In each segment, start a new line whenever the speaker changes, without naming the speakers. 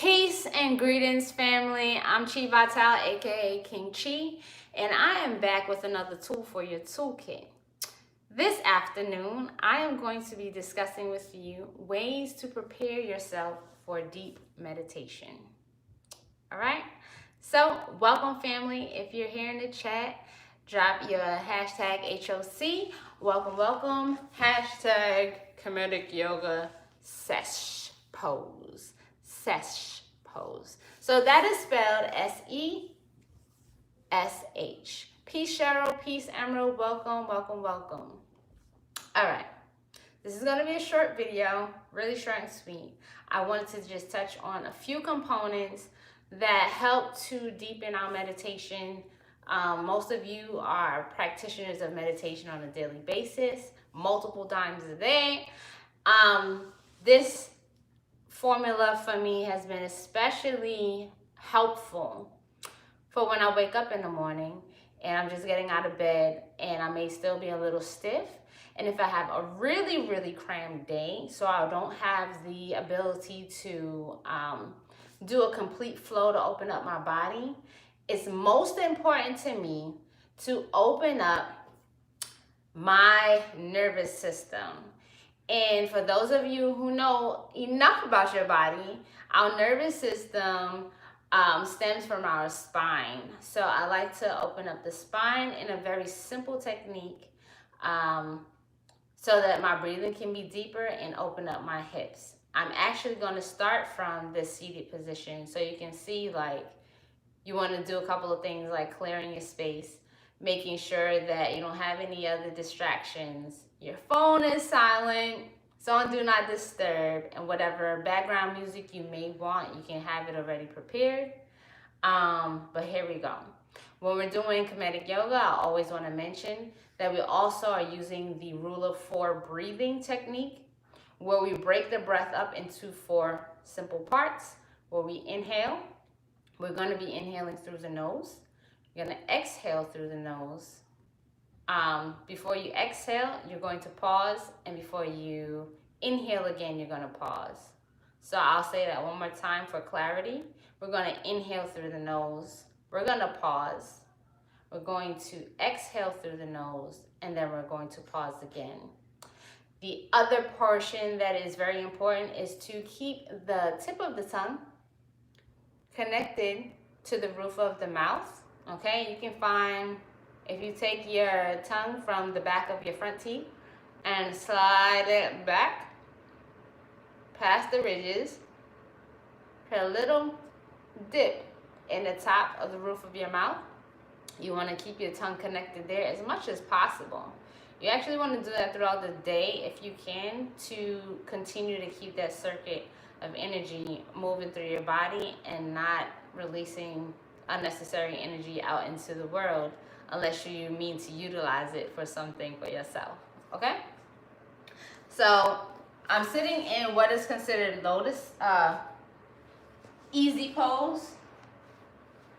Peace and greetings, family. I'm Chi Vital, aka King Chi, and I am back with another tool for your toolkit. This afternoon, I am going to be discussing with you ways to prepare yourself for deep meditation. All right? So, welcome, family. If you're here in the chat, drop your hashtag HOC. Welcome, welcome. Hashtag Kemetic Yoga Sesh Pose. Sesh pose. So that is spelled S-E-S-H. Peace, Cheryl. Peace, Emerald. Welcome, welcome, welcome. All right. This is going to be a short video, really short and sweet. I wanted to just touch on a few components that help to deepen our meditation. Most of you are practitioners of meditation on a daily basis, multiple times a day. This formula for me has been especially helpful for when I wake up in the morning and I'm just getting out of bed and I may still be a little stiff. And if I have a really, really crammed day, so I don't have the ability to do a complete flow to open up my body, it's most important to me to open up my nervous system. And for those of you who know enough about your body, our nervous system stems from our spine. So I like to open up the spine in a very simple technique so that my breathing can be deeper and open up my hips. I'm actually going to start from the seated position so you can see, like, you want to do a couple of things like clearing your space, making sure that you don't have any other distractions. Your phone is silent, so on do not disturb, and whatever background music you may want, you can have it already prepared. But here we go. When we're doing Kemetic Yoga, I always want to mention that we also are using the rule of 4 breathing technique, where we break the breath up into 4 simple parts. Where we inhale, we're going to be inhaling through the nose. You're going to exhale through the nose. Before you exhale, you're going to pause, and before you inhale again, you're going to pause. So I'll say that one more time for clarity. We're going to inhale through the nose. We're going to pause. We're going to exhale through the nose, and then we're going to pause again. The other portion that is very important is to keep the tip of the tongue connected to the roof of the mouth. Okay, you can find, if you take your tongue from the back of your front teeth and slide it back past the ridges, put a little dip in the top of the roof of your mouth. You want to keep your tongue connected there as much as possible. You actually want to do that throughout the day if you can, to continue to keep that circuit of energy moving through your body and not releasing unnecessary energy out into the world unless you mean to utilize it for something for yourself. Okay? So I'm sitting in what is considered lotus easy pose.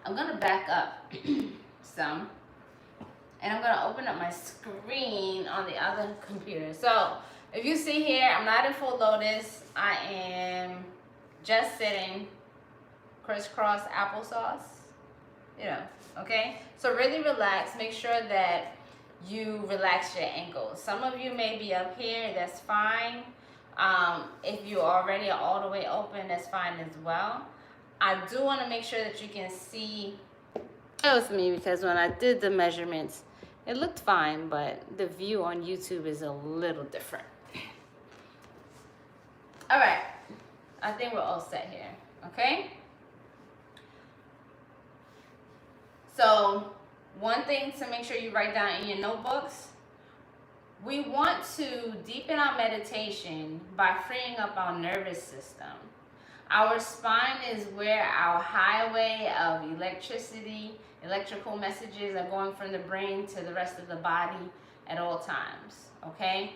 I'm gonna back up some, and I'm gonna open up my screen on the other computer. So if you see here, I'm not in full lotus. I am just sitting crisscross applesauce, okay? So really relax. Make sure that you relax your ankles. Some of you may be up here, that's fine. If you already are all the way open, that's fine as well. I do want to make sure that you can see it was me, because when I did the measurements, it looked fine, but the view on YouTube is a little different. All right, I think we're all set here, okay? So one thing to make sure you write down in your notebooks, we want to deepen our meditation by freeing up our nervous system. Our spine is where our highway of electrical messages are going from the brain to the rest of the body at all times, okay?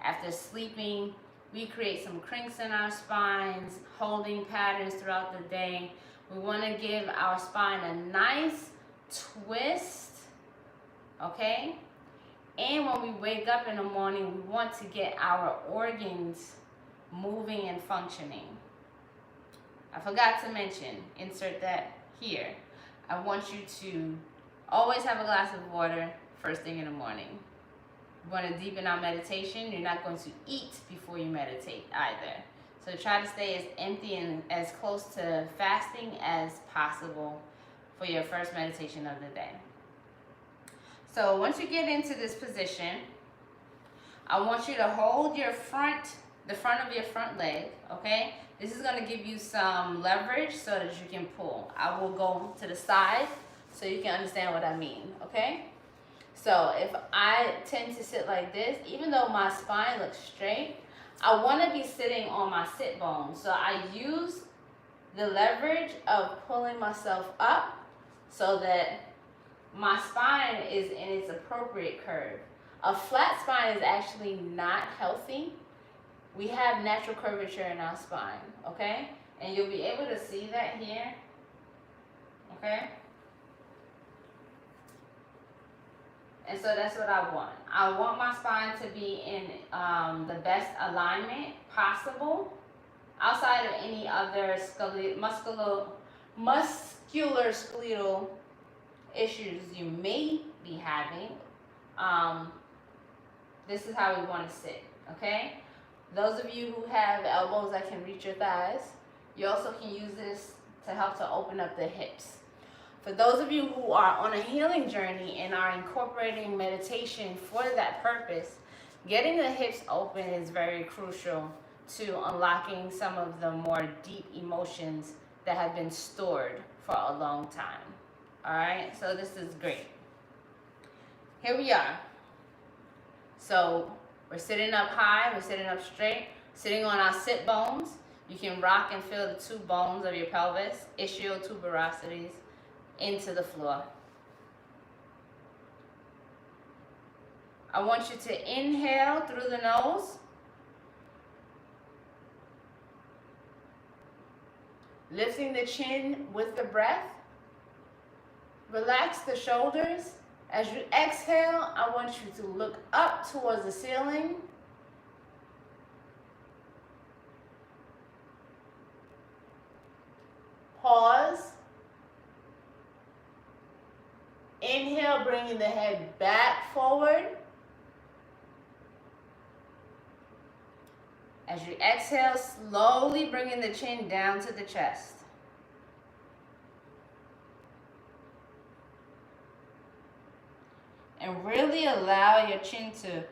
After sleeping, we create some crinks in our spines, holding patterns throughout the day. We want to give our spine a nice twist, okay? And when we wake up in the morning, we want to get our organs moving and functioning. I forgot to mention, insert that here. I want you to always have a glass of water first thing in the morning. You want to deepen our meditation. You're not going to eat before you meditate either. So try to stay as empty and as close to fasting as possible for your first meditation of the day. So once you get into this position, I want you to hold the front of your front leg, okay? This is going to give you some leverage so that you can pull. I will go to the side so you can understand what I mean, okay? So if I tend to sit like this, even though my spine looks straight, I want to be sitting on my sit bones. So I use the leverage of pulling myself up so that my spine is in its appropriate curve. A flat spine is actually not healthy. We have natural curvature in our spine, okay? And you'll be able to see that here, okay? And so that's what I want. I want my spine to be in the best alignment possible outside of any other muscular skeletal issues you may be having. This is how we want to sit, okay? Those of you who have elbows that can reach your thighs, you also can use this to help to open up the hips. For those of you who are on a healing journey and are incorporating meditation for that purpose, getting the hips open is very crucial to unlocking some of the more deep emotions that have been stored for a long time. All right, so this is great. Here we are. So we're sitting up high, we're sitting up straight, sitting on our sit bones. You can rock and feel the two bones of your pelvis, ischial tuberosities, into the floor. I want you to inhale through the nose. Lifting the chin with the breath. Relax the shoulders. As you exhale, I want you to look up towards the ceiling. Pause. Inhale, bringing the head back forward. As you exhale, slowly bringing the chin down to the chest. And really allow your chin to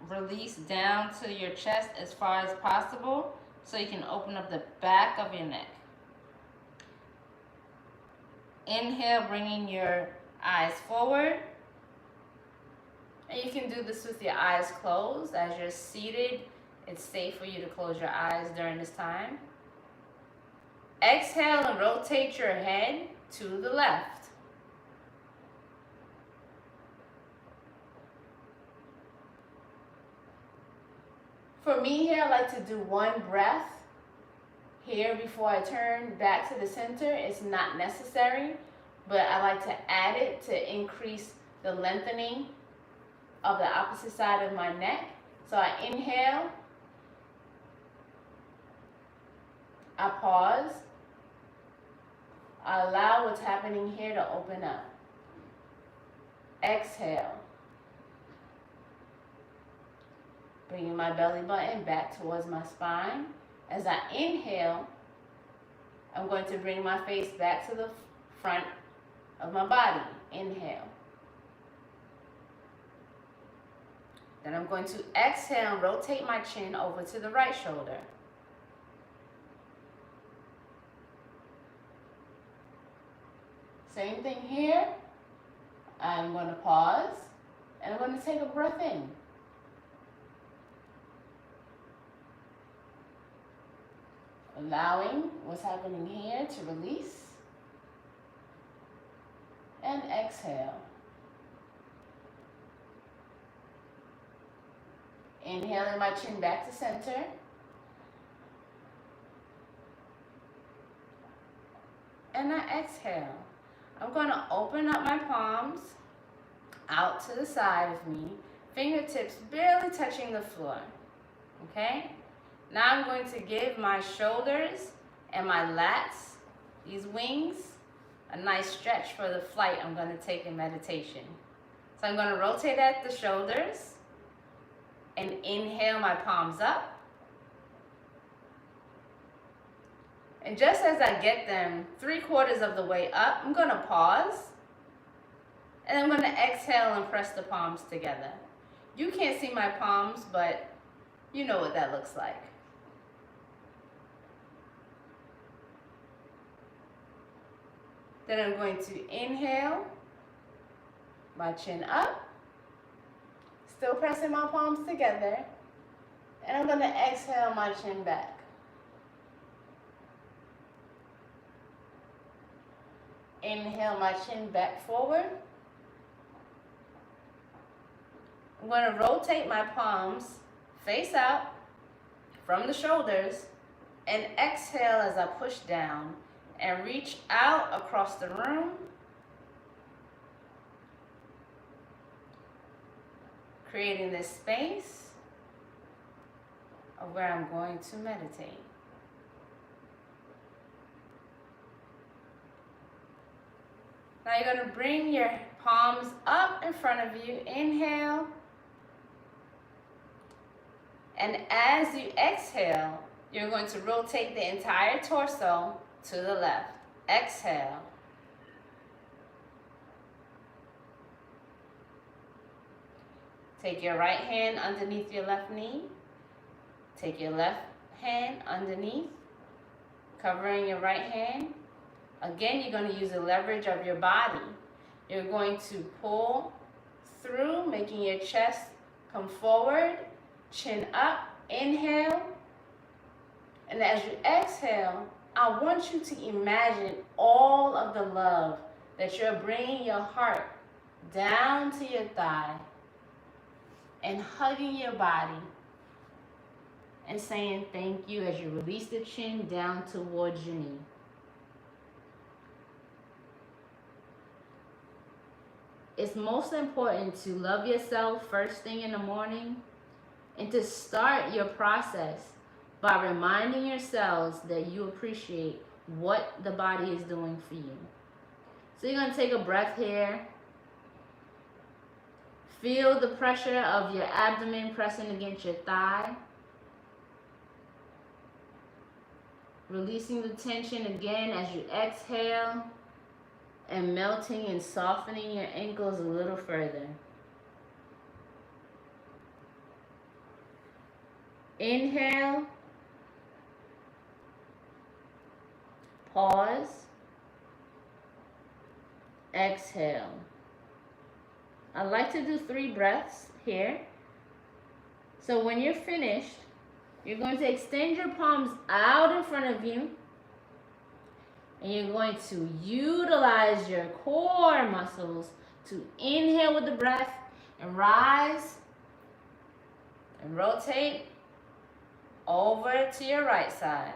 release down to your chest as far as possible so you can open up the back of your neck. Inhale, bringing your eyes forward. And you can do this with your eyes closed. As you're seated, it's safe for you to close your eyes during this time. Exhale and rotate your head to the left. For me here, I like to do one breath here before I turn back to the center. It's not necessary, but I like to add it to increase the lengthening of the opposite side of my neck. So I inhale, I pause, I allow what's happening here to open up. Exhale. Bringing my belly button back towards my spine. As I inhale, I'm going to bring my face back to the front of my body. Inhale. Then I'm going to exhale and rotate my chin over to the right shoulder. Same thing here. I'm going to pause and I'm going to take a breath in. Allowing what's happening here to release. And exhale. Inhaling my chin back to center. And I exhale. I'm going to open up my palms out to the side of me. Fingertips barely touching the floor. Okay? Now I'm going to give my shoulders and my lats, these wings, a nice stretch for the flight I'm going to take in meditation. So I'm going to rotate at the shoulders and inhale my palms up. And just as I get them 3/4 of the way up, I'm going to pause. And I'm going to exhale and press the palms together. You can't see my palms, but you know what that looks like. Then I'm going to inhale, my chin up, still pressing my palms together, and I'm going to exhale my chin back. Inhale my chin back forward. I'm going to rotate my palms face out from the shoulders and exhale as I push down and reach out across the room, creating this space of where I'm going to meditate. Now you're going to bring your palms up in front of you. Inhale. And as you exhale, you're going to rotate the entire torso to the left. Exhale. Take your right hand underneath your left knee. Take your left hand underneath, covering your right hand. Again, you're going to use the leverage of your body. You're going to pull through, making your chest come forward, chin up, inhale. And as you exhale, I want you to imagine all of the love that you're bringing your heart down to your thigh and hugging your body and saying thank you as you release the chin down towards your knee. It's most important to love yourself first thing in the morning and to start your process by reminding yourselves that you appreciate what the body is doing for you. So you're going to take a breath here. Feel the pressure of your abdomen pressing against your thigh. Releasing the tension again as you exhale and melting and softening your ankles a little further. Inhale. Pause. Exhale. I like to do 3 breaths here. So when you're finished, you're going to extend your palms out in front of you. And you're going to utilize your core muscles to inhale with the breath and rise and rotate over to your right side.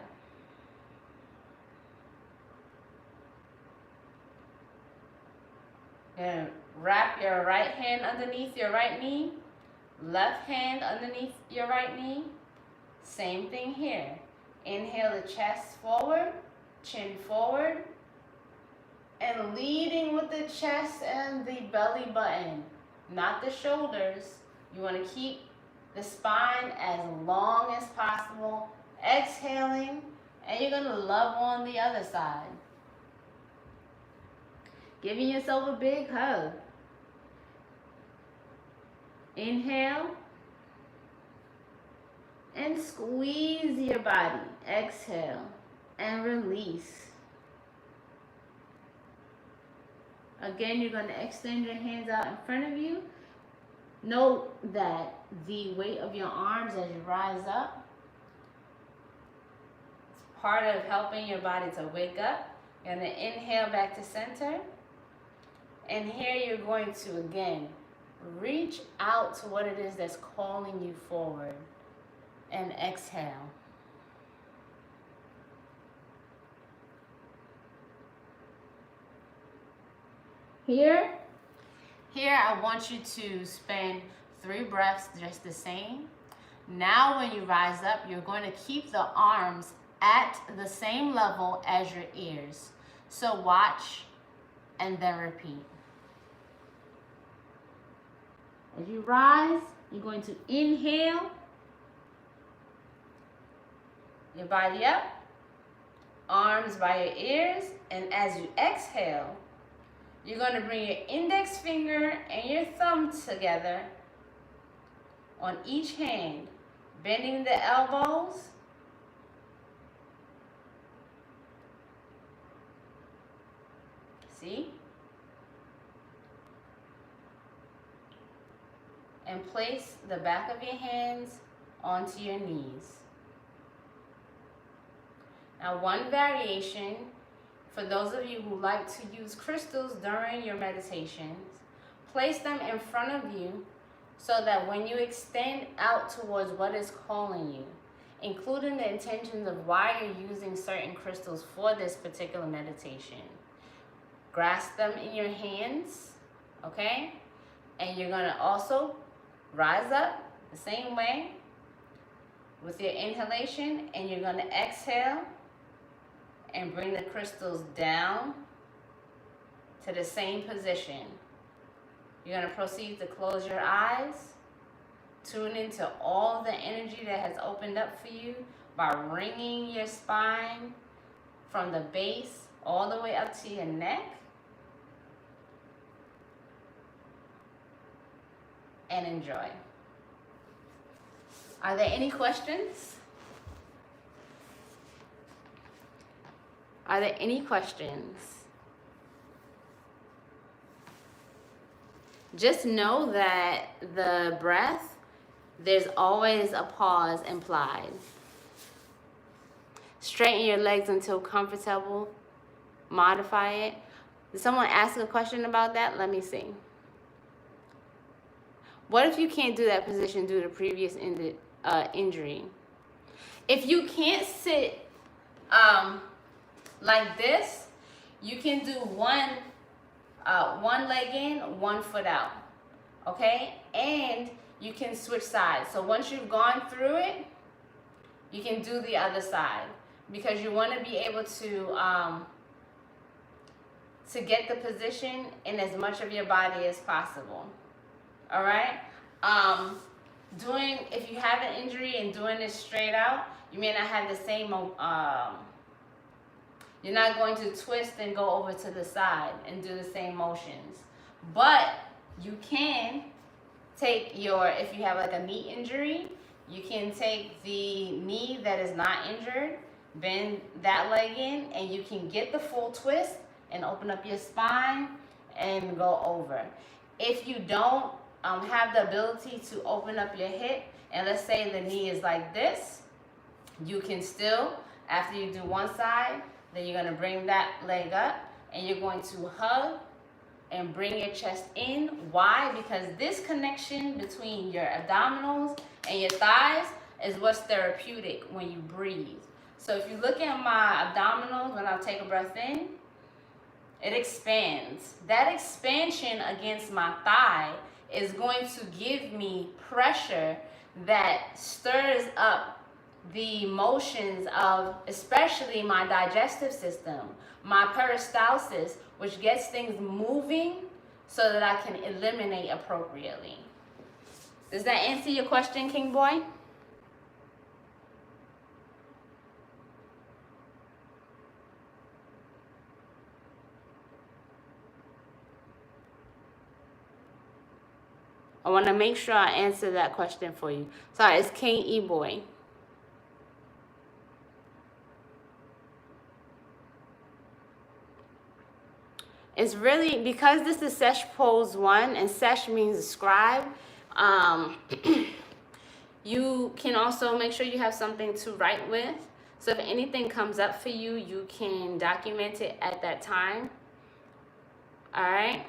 And wrap your right hand underneath your right knee, left hand underneath your right knee. Same thing here. Inhale the chest forward, chin forward, and leading with the chest and the belly button, not the shoulders. You want to keep the spine as long as possible. Exhaling, and you're going to love on the other side. Giving yourself a big hug. Inhale. And squeeze your body. Exhale. And release. Again, you're going to extend your hands out in front of you. Note that the weight of your arms as you rise up is part of helping your body to wake up. You're going to inhale back to center. And here you're going to, again, reach out to what it is that's calling you forward. And exhale. Here I want you to spend 3 breaths just the same. Now when you rise up, you're going to keep the arms at the same level as your ears. So watch and then repeat. As you rise, you're going to inhale your body up, arms by your ears, and as you exhale, you're going to bring your index finger and your thumb together on each hand, bending the elbows. See? And place the back of your hands onto your knees. Now, one variation for those of you who like to use crystals during your meditations, place them in front of you so that when you extend out towards what is calling you, including the intentions of why you're using certain crystals for this particular meditation, grasp them in your hands, okay? And you're gonna also rise up the same way with your inhalation, and you're gonna exhale and bring the crystals down to the same position. You're gonna proceed to close your eyes, tune into all the energy that has opened up for you by wringing your spine from the base all the way up to your neck. And enjoy. Are there any questions? Are there any questions? Just know that the breath, there's always a pause implied. Straighten your legs until comfortable. Modify it. Did someone ask a question about that? Let me see. What if you can't do that position due to previous injury? If you can't sit like this, you can do one leg in, 1 foot out, okay? And you can switch sides. So once you've gone through it, you can do the other side, because you want to be able to get the position in as much of your body as possible. All right. If you have an injury and doing this straight out, you may not have the same. You're not going to twist and go over to the side and do the same motions. But you can take if you have like a knee injury, you can take the knee that is not injured, bend that leg in, and you can get the full twist and open up your spine and go over. If you don't have the ability to open up your hip, and let's say the knee is like this, you can still, after you do one side, then you're going to bring that leg up and you're going to hug and bring your chest in. Why? Because this connection between your abdominals and your thighs is what's therapeutic when you breathe. So if you look at my abdominals when I take a breath in, it expands. That expansion against my thigh is going to give me pressure that stirs up the motions of especially my digestive system, my peristalsis, which gets things moving so that I can eliminate appropriately. Does that answer your question, King Boy? I want to make sure I answer that question for you. Sorry, it's King E-Boy. It's really, because this is Sesh Pose 1, and Sesh means scribe, you can also make sure you have something to write with. So if anything comes up for you, you can document it at that time. All right?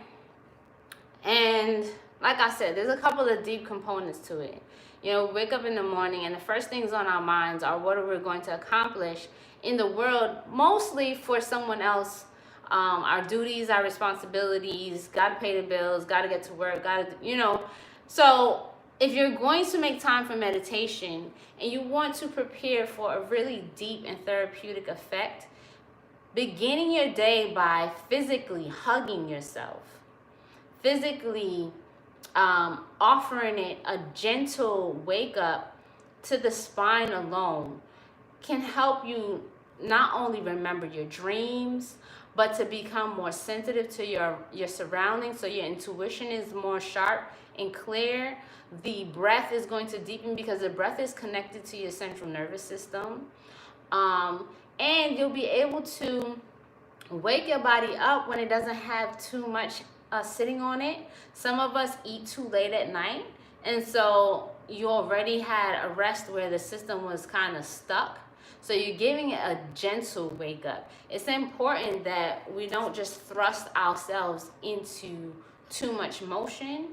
And like I said, there's a couple of deep components to it. You know, we wake up in the morning and the first things on our minds are what are we going to accomplish in the world, mostly for someone else. Our duties, our responsibilities, gotta pay the bills, gotta get to work, gotta, you know. So if you're going to make time for meditation and you want to prepare for a really deep and therapeutic effect, beginning your day by physically hugging yourself, physically offering it a gentle wake up to the spine alone can help you not only remember your dreams, but to become more sensitive to your surroundings, so your intuition is more sharp and clear. The breath is going to deepen because the breath is connected to your central nervous system. And you'll be able to wake your body up when it doesn't have too much sitting on it. Some of us eat too late at night, and so you already had a rest where the system was kind of stuck. So you're giving it a gentle wake up. It's important that we don't just thrust ourselves into too much motion,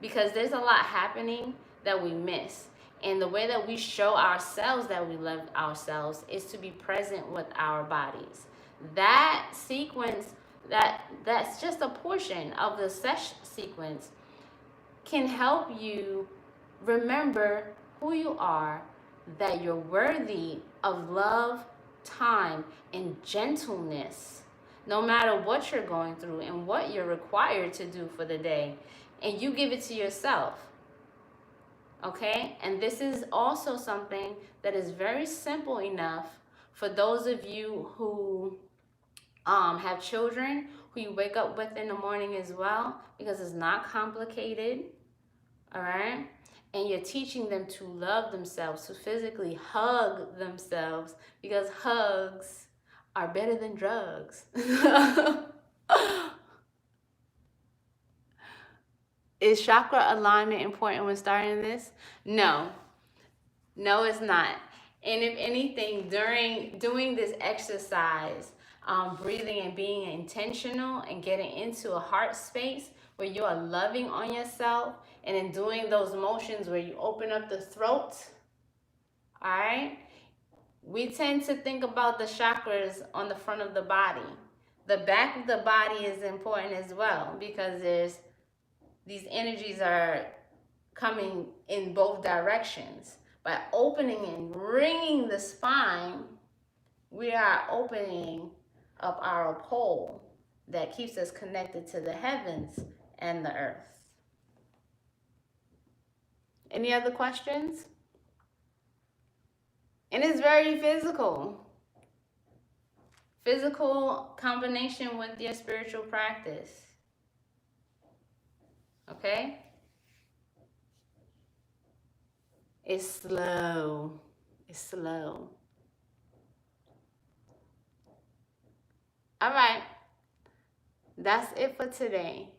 because there's a lot happening that we miss. And the way that we show ourselves that we love ourselves is to be present with our bodies. That sequence, that's just a portion of the sesh sequence, can help you remember who you are, that you're worthy of love, time, and gentleness, no matter what you're going through and what you're required to do for the day. And you give it to yourself, okay? And this is also something that is very simple enough for those of you who have children who you wake up with in the morning as well, because it's not complicated, all right? And you're teaching them to love themselves, to physically hug themselves, because hugs are better than drugs. Is chakra alignment important when starting this? No, it's not. And if anything, during doing this exercise, breathing and being intentional and getting into a heart space where you are loving on yourself, and in doing those motions where you open up the throat, all right, we tend to think about the chakras on the front of the body. The back of the body is important as well, because these energies are coming in both directions. By opening and ringing the spine, we are opening up our pole that keeps us connected to the heavens and the earth. Any other questions? And it's very physical. Physical combination with your spiritual practice. Okay? It's slow. It's slow. All right. That's it for today.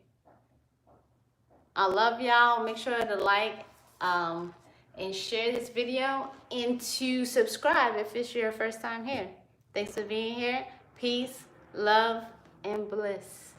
I love y'all. Make sure to like and share this video, and to subscribe if it's your first time here. Thanks for being here. Peace, love, and bliss.